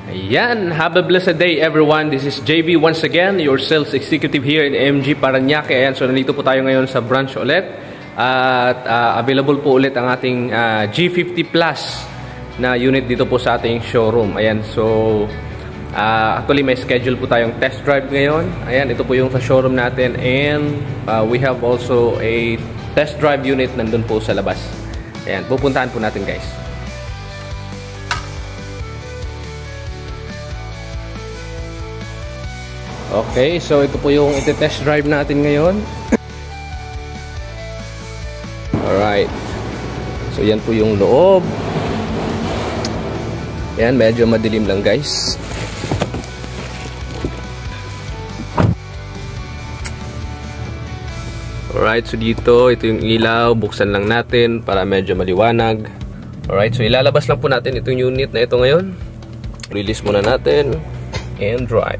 Ayan, have a blessed day everyone. This is JV once again, your sales executive here in MG Parañaque. Ayan, so nandito po tayo ngayon sa branch ulit. At available po ulit ang ating G50 Plus na unit dito po sa ating showroom. Ayan, so actually may schedule po tayong test drive ngayon. Ayan, ito po yung sa showroom natin. And we have also a test drive unit nandun po sa labas. Ayan, pupuntahan po natin guys. Okay, so ito po yung iti-test drive natin ngayon. Alright. So yan po yung loob. Yan, medyo madilim lang guys. Alright, so dito, ito yung ilaw. Buksan lang natin para medyo maliwanag. Alright, so ilalabas lang po natin itong unit na ito ngayon. Release muna natin. And drive.